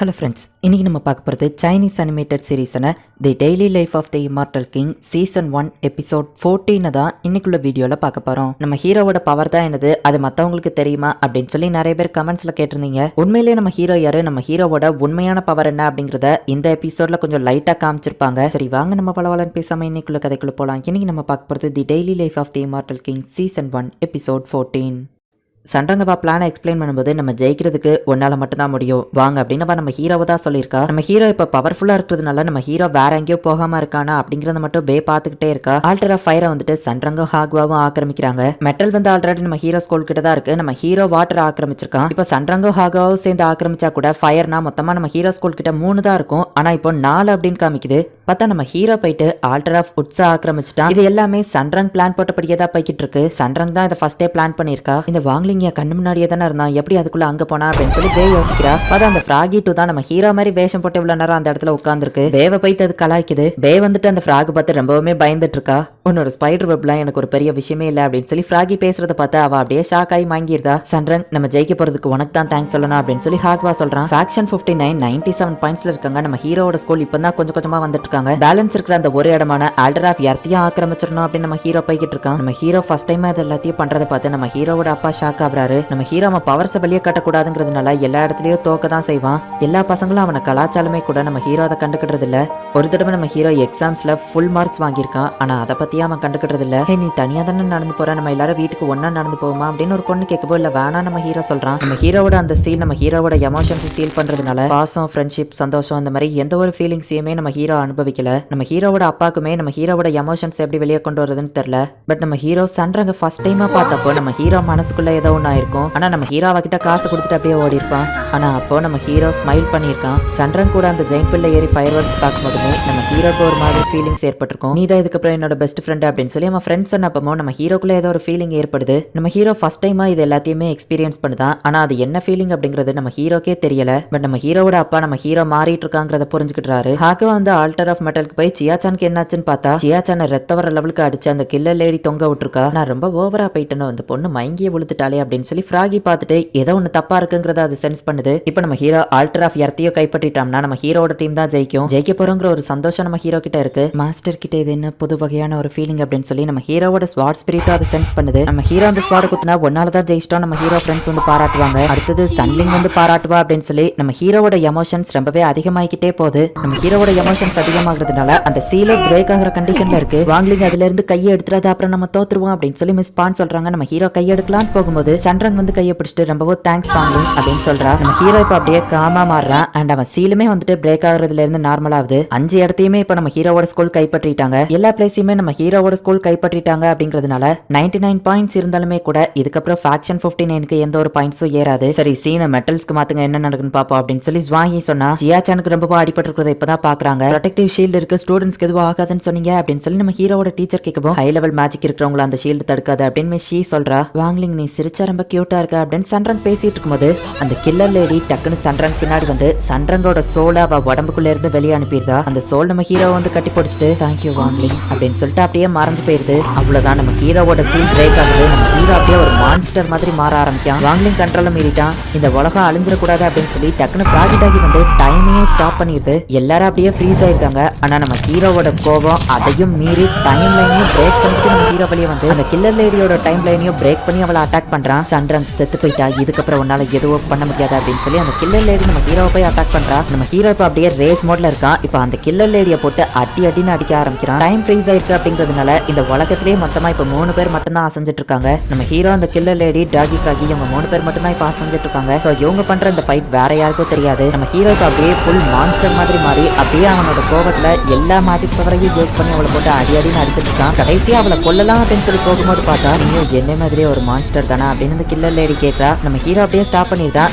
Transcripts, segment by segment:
Hello friends, இன்றைக்கி நம்ம பார்க்க போகிறது சைனீஸ் அனிமேட்டட் சீரீஸான the daily life of the immortal king season 1 episode 14 தான் இன்னைக்குள்ள வீடியோவில் பார்க்க போகிறோம். நம்ம ஹீரோவோட பவர் தான் என்னது, அது மற்றவங்களுக்கு தெரியுமா அப்படின்னு சொல்லி நிறைய பேர் கமெண்ட்ஸில் கேட்டிருந்தீங்க. உண்மையிலேயே நம்ம ஹீரோ யாரு, நம்ம ஹீரோவோட உண்மையான பவர் என்ன அப்படிங்கிறத இந்த எபிசோடில் கொஞ்சம் லைட்டாக காமிச்சிருப்பாங்க. சரி வாங்க நம்ம பலவலன்னு பேசாமல் இன்னைக்குள்ள கதைக்குள்ள போகலாம். இன்னைக்கு நம்ம பார்க்க போகிறது the daily life of the immortal king season 1 episode 14. சண்டங்கப்பா பிளானை எக்ஸ்பிளைன் பண்ணும்போது நம்ம ஜெயிக்கிறதுக்கு ஒன்னால மட்டும்தான் முடியும் வாங்க அப்படின்னு நம்ம ஹீரோவை தான் சொல்லியிருக்கா. நம்ம ஹீரோ இப்போ பவர்ஃபுல்லாக இருக்கிறதுனால நம்ம ஹீரோ வேற எங்கேயோ போகாம இருக்கானா அப்படிங்கறத மட்டும் பே பார்த்துக்கிட்டே இருக்கா. ஆல்டர் ஆஃப் ஃபயரை வந்துட்டு சண்டங்கும் ஹாக்வாவும் ஆக்கிரமிக்கிறாங்க. மெட்டல் வந்து ஆல்ரெடி நம்ம ஹீரோ ஸ்கூல் கிட்ட தான் இருக்கு. நம்ம ஹீரோ வாட்டர் ஆக்கிரமிச்சிருக்கான். இப்போ சண்டங்கும் ஹாக்வாவும் சேர்ந்து ஆக்கிரமிச்சா கூட ஃபயர்னா மொத்தமா நம்ம ஹீரோ ஸ்கூல் கிட்ட 3 தான் இருக்கும். ஆனா இப்போ 4 அப்படின்னு காமிக்குது. பார்த்தா நம்ம ஹீரோ போயிட்டு ஆல்டர் ஆஃப் உட்ஸா ஆக்கிரமிச்சிட்டான். இது எல்லாமே சண்ரங் பிளான் போட்டபடியே தான் போய்கிட்டு இருக்கு. சண்ரங் தான் இதை ஃபர்ஸ்டே பிளான் பண்ணியிருக்கா. இந்த வாங்லிங் கண்ணு முன்னாடியே தானே இருந்தான், எப்படி அதுக்குள்ள அங்க போனா அப்படின்னு சொல்லி பே யோசிக்கிறா. பார்த்தா அந்த ஃப்ராகி 2 தான் நம்ம ஹீரோ மாதிரி வேஷம் போட்டு இவ்வளவு நேரம் அந்த இடத்துல உட்காந்துருக்கு. பேவை போயிட்டு அது கலாய்க்குது. பே வந்துட்டு அந்த ஃப்ராக் பார்த்து ரொம்பவுமே பயந்துட்டு இருக்கா. உன்னோட ஸ்பைடர் வெப்லாம் எனக்கு ஒரு பெரிய விஷயமே இல்லை அப்படின்னு சொல்லி ஃப்ராகி பேசுறத பார்த்தா அவ அப்படியே ஷாக் ஆகி வாங்கிருதா. சண்ரங் நம்ம ஜெயிக்க போறதுக்கு உனக்கு தான் தேங்க்ஸ் சொல்லணும் அப்படின்னு சொல்லி ஹாக்வா சொல்றான். ஃபேக்ஷன் 59 97 பாயிண்ட்ஸ்ல இருக்காங்க. நம்ம ஹீரோட ஸ்கூல் இப்பதான் கொஞ்சம் கொஞ்சமா வந்துட்டு இருக்காங்க. பேலன்ஸ் இருக்கிற அந்த ஒரு இடமான ஆல்டர் ஆஃப் எர்த்தையும் ஆக்கிரமிச்சிடணும் அப்படின்னு நம்ம ஹீரோ போய்கிட்டு இருக்கான். நம்ம ஹீரோ ஃபர்ஸ்ட் டைம் அது எல்லாத்தையும் பண்றதை பார்த்து நம்ம ஹீரோவோட அப்பா ஷாக் ஆகுறாரு. நம்ம ஹீரோ அவன் பவர்ஸை வெளியே காட்டக்கூடாதுங்கிறதுனால எல்லா இடத்துலயும் தோக்க தான் செய்வான். எல்லா பசங்களும் அவனை கலாச்சாரமே கூட நம்ம ஹீரோ அதை கண்டுக்கிட்டது இல்ல. ஒரு தடவை நம்ம ஹீரோ எக்ஸாம்ஸ்ல ஃபுல் மார்க்ஸ் வாங்கியிருக்கான். ஆனா அதை பத்தி அவன் கண்டுக்கிட்டது இல்ல. நீ தனியா தானே நடந்து போற, நம்ம எல்லாரும் வீட்டுக்கு ஒன்னா நடந்து போவோமா அப்படின்னு ஒரு பொண்ணு கேட்கப்போ இல்ல வேணா நம்ம ஹீரோ சொல்றான். நம்ம ஹீரோவோட அந்த சீல் நம்ம ஹீரோவோட எமோஷன்ஸ் சீல் பண்றதுனால பாசம், ஃப்ரெண்ட்ஷிப், சந்தோஷம் அந்த மாதிரி எந்த ஒரு ஃபீலிங்ஸையுமே நம்ம ஹீரோ அனுபவிக்கல. நம்ம ஹீரோவோட அப்பாக்குமே நம்ம ஹீரோவோட எமோஷன்ஸ் எப்படி வெளியே கொண்டு வரதுன்னு தெரியல. பட் நம்ம ஹீரோ சண்ரங்க ஃபர்ஸ்ட் டைமா பார்த்தப்போ நம்ம ஹீரோ மனசுக்குள்ள ஏதோ ஒண்ணு ஆயிருக்கும். ஆனா நம்ம ஹீரோ அவகிட்ட காசு கொடுத்துட்டு அப்படியே ஓடி இருப்பான். ஆனா அப்போ நம்ம ஹீரோ ஸ்மைல் பண்ணியிருக்கான். சண்ரங் கூட அந்த ஜெயின் ஃபில்ல ஏறி ஃபயர் ஒர்க்ஸ் பார்க்கும்போதுமே நம்ம ஹீரோக்கு ஒரு மாதிரி ஃபீலிங்ஸ் ஏற்பட்டிருக்கும். நீ தான் இதுக்கப்புறம் என்னோட பெஸ்ட் ஃப்ரெண்ட் அப்படின்னு சொல்லி நம்ம ஃப்ரெண்ட்ஸ் சொன்னப்போ நம்ம ஹீரோக்குள்ள ஏதோ ஒரு ஃபீலிங் ஏற்படுது. நம்ம ஹீரோ ஃபர்ஸ்ட் டைமா இது எல்லாத்தையுமே எக்ஸ்பீரியன்ஸ் பண்ணுதான். ஆனா அது என்ன ஃபீலிங் அப்படிங்கிறது நம்ம ஹீரோக்கே தெரியல. பட் நம்ம ஹீரோவோட அப்பா நம்ம ஹீரோ மாறிட்டு இருக்காங்கிறத புரிஞ்சுக்கிட்டாரு. ஹாக்கோ வந்து ஆல்டர் ஆஃப் மெட்டலுக்கு போய் சியாச்சானுக்கு என்னாச்சுன்னு பார்த்தா சியாச்சான ரத்த வர லெவலுக்கு அடிச்சு அந்த கில்லர் லேடி தொங்க விட்டுருக்கா. நான் ரொம்ப ஓவரா போயிட்டேன்னு அந்த பொண்ணு மயங்கிய விழுத்துட்டாலே அப்படின்னு சொல்லி ஃப்ராகி பார்த்துட்டு ஏதோ ஒன்று தப்பா இருக்குங்கிறத அது சென்ஸ் பண்ணுது. இப்போ நம்ம ஹீரோ ஆல்டர் ஆஃப் எர்த்தையோ கைப்பற்றிட்டோம்னா நம்ம ஹீரோட டீம் தான் ஜெயிக்க போறோங்கிற ஒரு சந்தோஷம் நம்ம ஹீரோ கிட்ட இருக்கு. மாஸ்டர் கிட்ட இது என்ன புது வகையான ஒரு ஃபீலிங் அப்படின்னு சொல்லி நம்ம ஹீரோவோட ஸ்வாட் ஸ்பிரிட் அதை சென்ஸ் பண்ணுது. நம்ம ஹீரோ அந்த ஸ்வாட் குத்துனா ஒன்னால தான் ஜெயிச்சிட்டோம் நம்ம ஹீரோ ஃப்ரெண்ட்ஸ் வந்து பாராட்டுவாங்க. அடுத்தது சன்லிங் வந்து பாராட்டுவா அப்படின்னு சொல்லி நம்ம ஹீரோவோட எமோஷன்ஸ் ரொம்பவே அதிகமாகிக்கிட்டே போகுது. நம்ம ஹீரோவோட எமோஷன்ஸ் அதிகமாகிறதுனால அந்த சீல பிரேக் ஆகிற கண்டிஷன்ல இருக்கு. வாங்லிங் அதுல இருந்து கையை எடுத்துறது அப்புறம் நம்ம தோத்துருவோம் அப்படின்னு சொல்லி மிஸ் பான் சொல்றாங்க. நம்ம ஹீரோ கையை எடுக்கலான்னு போகும்போது சண்ரங் வந்து கையை பிடிச்சிட்டு ரொம்பவும் தேங்க்ஸ் வாங்லிங் அப்படின்னு சொல்றா. நம்ம ஹீரோ இப்ப அப்படியே காமா மாறுறான். அண்ட் அவன் சீலுமே வந்துட்டு பிரேக் ஆகுறதுல இருந்து நார்மல் ஆகுது. 5 இடத்தையுமே இப்ப நம்ம ஹீரோவோட ஸ்கூல் கைப்பற்றிட்டாங்க. எல்லா பிளேஸையுமே நம்ம ஹீரோவோட ஸ்கூல் கைப்பற்றிட்டாங்க அப்படிங்கிறதுனால 99 பாயிண்ட்ஸ் இருந்தாலுமே கூட இதுக்கப்புறம் ஃபேக்ஷன் 59க்கு எந்த ஒரு பாயிண்ட்ஸும் ஏறாது. சரி சீனை மெட்டல்ஸ்க்கு மாத்துங்க என்ன நடக்குன்னு பாப்போம் அப்படின்னு சொல்லி ஸ்வாங்கி சொன்னா. ஜியாச்சானுக்கு ரொம்ப அடிபட்டு இருக்கிறத இப்பதான் பாக்குறாங்க. ப்ரொடெக்டிவ் ஷீல்டு இருக்கு, ஸ்டூடெண்ட்ஸ்க்கு எதுவும் ஆகாதுன்னு சொன்னீங்க அப்படின்னு சொல்லி நம்ம ஹீரோவோட டீச்சர் கேட்கவும் ஹை லெவல் மேஜிக் இருக்கிறவங்கள அந்த ஷீல்டு தடுக்காது அப்படின்னு ஷீ சொல்றா. வாங்லிங் நீ சிரிச்சா ரொம்ப கியூட்டா இருக்க அப்படின்னு சண்ரங் பேசிட்டு இருக்கும்போது அந்த கில்லர் லேடி டக்குன்னு சண்ரங் பின்னாடி வந்து சண்ரங்கோட சோலை அவ உடம்புக்குள்ள இருந்து வெளியே அனுப்பிடுதா. அந்த சோல் நம்ம ஹீரோ வந்து கட்டி பிடிச்சிட்டு தேங்க்யூ வாங்லிங் அப்படின்னு சொல்லிட்டு அப்படியே மறைஞ்சு போயிருது. அவ்வளவுதான் நம்ம ஹீரோவோட சீல் பிரேக் ஆகுது. நம்ம ஹீரோ அப்படியே ஒரு மான்ஸ்டர் மாதிரி மாற ஆரம்பிக்கான். வாங்லிங் கண்ட்ரோல மீறிட்டான். இந்த உலகம் அழிஞ்சிடக்கூடாது அப்படின்னு சொல்லி டக்குன்னு ப்ராஜெக்ட் ஆகி வந்து டைமையே ஸ்டாப் பண்ணிடுது. எல்லாரும் அப்படியே ஃப்ரீஸ் ஆயிருக்காங்க. ஆனா நம்ம ஹீரோவோட கோபம் அதையும் மீறி டைம் லைனையும் பிரேக் பண்ணிட்டு நம்ம ஹீரோ வெளியே வந்து அந்த கில்லர் லேடியோட டைம் லைனையும் பிரேக் பண்ணி அவளை அட்டாக் பண்றான். சண்ரங் செத்து போயிட்டா, இதுக்கப்புறம் உன்னால எதுவும் பண்ண முடியாது அப்படின்னு சொல்லி அந்த கில்லர் லேடி நம்ம ஹீரோவை போய் அட்டாக் பண்றா. நம்ம ஹீரோ இப்ப அப்படியே ரேஜ் மோட்ல இருக்கான். இப்ப அந்த கில்லர் லேடியை போட்டு அடின்னு அடிக்க ஆரம்பிக்கிறான். டைம் ஃப்ரீஸ் ஆயிருக்கு அப்படிங்கிறதுனால இந்த உலகத்திலேயே மொத்தமா இப்ப 3 பேர் மட்டும் தான் அசைஞ்சிட்டு இருக்காங்க. நம்ம ஹீரோ, அந்த கில்லர் லேடி, டாகி ஃப்ராகி இவங்க 3 பேர் மட்டும் தான் இப்ப அசைஞ்சிட்டு இருக்காங்க. சோ இவங்க பண்ற இந்த ஃபைட் வேற யாருக்கும் தெரியாது. நம்ம ஹீரோ இப்ப அப்படியே ஃபுல் மான்ஸ்டர் மாதிரி மாறி அப்படியே அவனோட கோபத்துல எல்லா மேஜிக் பவரையும் யூஸ் பண்ணி அவளை போட்டு அடின்னு அடிச்சிட்டு இருக்கான். கடைசியா அவளை கொல்லலாம் அப்படின்னு சொல்லி போகும்போது பார்த்தா நீயும் என்ன மாதிரியே ஒரு மான்ஸ்டர் தானே அப்படின்னு இந்த கில்லர் லேடி கேட்கறா. நம்ம ஹீரோ அப்படியே ஸ்டாப் பண்ணிருந்தான்.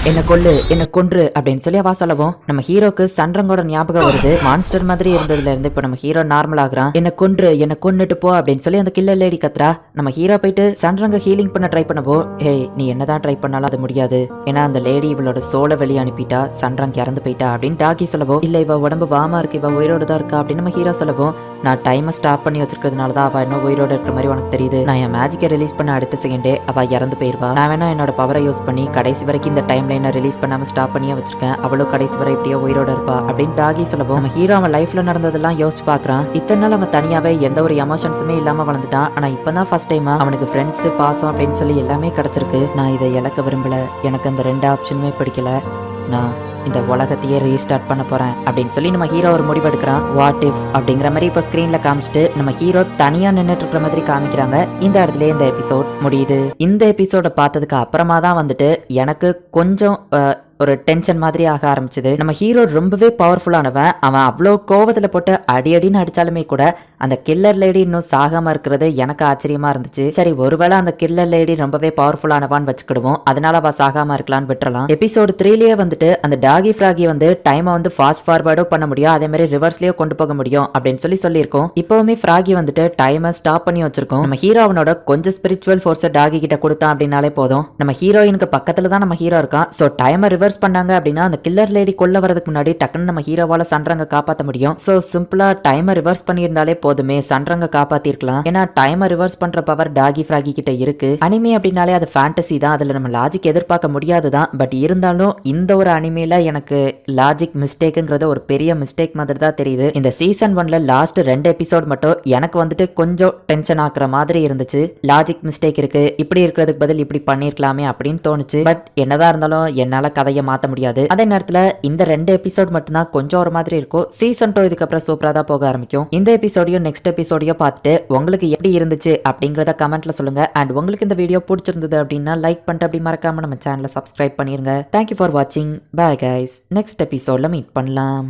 என்ன கொன்று அப்படின்னு சொல்லி அவ சொல்லவும் நம்ம ஹீரோக்கு சண்ரங்கோட ஞாபகம் வருது. மான்ஸ்டர் மாதிரி இருந்ததுல இருந்து இப்ப நம்ம ஹீரோ நார்மல் ஆகுறான். என்ன கொன்னுட்டு போ அப்படின்னு சொல்லி அந்த கில்லர் லேடி கத்துறா. நம்ம ஹீரோ போயிட்டு சண்ரங்க ஹீலிங் பண்ண ட்ரை பண்ணவோ நீ என்னதான் ட்ரை பண்ணாலும் அது முடியாது. ஏன்னா அந்த லேடி இவளோட சோலை வெளியே அனுப்பிட்டா, சண்ரங் இறந்து போயிட்டா அப்படின்னு டாகி சொல்லவோ இல்ல இவ உடம்பு வாமா இருக்கு, இவ உயிரோடு தான் இருக்கா அப்படின்னு நம்ம ஹீரோ சொல்லவும் நான் டைமை ஸ்டாப் பண்ணி வச்சிருக்கிறதுனால தான் அவ இன்னும் உயிரோடு இருக்கிற மாதிரி உனக்கு தெரியுது. நான் என் மேஜிக்கை ரிலீஸ் பண்ண அடுத்த செகண்டே அவ இறந்து போயிருக்கா. சொல்லிடுவா, நான் வேணா என்னோட பவரை யூஸ் பண்ணி கடைசி வரைக்கும் இந்த டைம் லைனை ரிலீஸ் பண்ணாம ஸ்டாப் பண்ணியே வச்சிருக்கேன், அவளும் கடைசி வரை இப்படியே உயிரோட இருப்பா அப்படின்னு டாகி சொல்லவும் நம்ம ஹீரோ அவன் லைஃப்ல நடந்ததெல்லாம் யோசிச்சு பாக்குறான். இத்தனை நாள் அவன் தனியாவே எந்த ஒரு எமோஷன்ஸுமே இல்லாம வளர்ந்துட்டான். ஆனா இப்பதான் ஃபர்ஸ்ட் டைம் அவனுக்கு ஃப்ரெண்ட்ஸ் பாசம் அப்படின்னு சொல்லி எல்லாமே கிடைச்சிருக்கு. நான் இதை இழக்க விரும்பல, எனக்கு அந்த 2 ஆப்ஷனுமே பிடிக்கல, நான் இந்த உலகத்தையே ரீஸ்டார்ட் பண்ண போறேன் அப்படின்னு சொல்லி நம்ம ஹீரோ ஒரு முடிவு எடுக்கிறான். வாட் இஃப் அப்படிங்கிற மாதிரி இப்போ ஸ்கிரீன்ல காமிச்சிட்டு நம்ம ஹீரோ தனியா நின்றுட்டு இருக்கிற மாதிரி காமிக்கிறாங்க. இந்த இடத்துல இந்த எபிசோட் முடியுது. இந்த எபிசோட பார்த்ததுக்கு அப்புறமா தான் வந்துட்டு எனக்கு கொஞ்சம் ஒரு டென்ஷன் மாதிரி ஆக ஆரம்பிச்சது. நம்ம ஹீரோ ரொம்பவே பவர்ஃபுல்லானவன். அவன் அவ்வளோ கோவத்தில் போட்டு அடின்னு அடிச்சாலுமே கூட அந்த கில்லர் லேடி இன்னும் சாகாம இருக்கிறது எனக்கு ஆச்சரியமா இருந்துச்சு. சரி, ஒருவேளை அந்த கில்லர் லேடி ரொம்பவே பவர்ஃபுல்லானவான்னு வச்சுக்கிடுவோம், அதனால அவ சாகாம இருக்கலாம்னு விட்டுறலாம். எபிசோடு 3லயே வந்துட்டு அந்த டாகி ஃப்ராகி வந்து டைமை வந்து ஃபாஸ்ட் ஃபார்வர்டும் பண்ண முடியும், அதே மாதிரி ரிவர்ஸ்லயும் கொண்டு போக முடியும் அப்படின்னு சொல்லியிருக்கோம். இப்பவுமே ஃப்ராகி வந்துட்டு டைமை ஸ்டாப் பண்ணி வச்சிருக்கோம். நம்ம ஹீரோவனோட கொஞ்சம் ஸ்பிரிச்சுவல் ஃபோர்ஸை டாகி கிட்ட கொடுத்தான் அப்படின்னாலே போதும். நம்ம ஹீரோயினுக்கு பக்கத்துல தான் நம்ம ஹீரோ இருக்கான். ஸோ டைமை ரிவர்ஸ் பண்ணாங்க அப்படின்னா அந்த கில்லர் லேடி கொல்ல வரதுக்கு முன்னாடி டக்குன்னு நம்ம ஹீரோவால சன்ரங்க காப்பாற்ற முடியும். சோ சிம்பிளா டைமை ரிவர்ஸ் பண்ணியிருந்தாலே போதுமே, சன்ரங்க காப்பாத்திருக்கலாம். ஏன்னா டைமை ரிவர்ஸ் பண்ற பவர் டாகி ஃப்ராகி கிட்ட இருக்கு. அனிமே அப்படின்னாலே அது ஃபேண்டசி தான், அதுல நம்ம லாஜிக் எதிர்பார்க்க முடியாதுதான். பட் இருந்தாலும் இந்த ஒரு அனிமேல எனக்கு லாஜிக் மிஸ்டேக்குங்கிறது ஒரு பெரிய மிஸ்டேக் மாதிரி தான் தெரியுது. இந்த சீசன் 1ல லாஸ்ட் 2 எபிசோட் மட்டும் எனக்கு வந்துட்டு கொஞ்சம் டென்ஷன் ஆக்குற மாதிரி இருந்துச்சு. லாஜிக் மிஸ்டேக் இருக்கு, இப்படி இருக்கிறதுக்கு பதில் இப்படி பண்ணிருக்கலாமே அப்படின்னு தோணுச்சு. பட் என்னதான் இருந்தாலும் என்னால கதையை மாத்த முடியாது. அதே நேரத்துல இந்த 2 எபிசோட் மட்டும் தான் கொஞ்சம் ஒரு மாதிரி இருக்கும். சீசன் 2 இதுக்கப்புறம் சூப்பரா தான் போக ஆரம்பிக்கும். இந்த எபிசோடையும் நெக்ஸ்ட் எபிசோடையும் பார்த்துட்டு உங்களுக்கு எப்படி இருந்துச்சு அப்படிங்கறத கமெண்ட்ல சொல்லுங்க. அண்ட் உங்களுக்கு இந்த வீடியோ பிடிச்சிருந்தது அப்படின்னா லைக் பண்ணிட்டு அப்படி மறக்காம நம்ம சேனலை சப்ஸ்கிரைப் பண்ணிருங்க. தேங்க்யூ ஃபார் வாட்சிங். பை கைஸ், நெக்ஸ்ட் எபிசோட்ல மீட் பண்ணலாம்.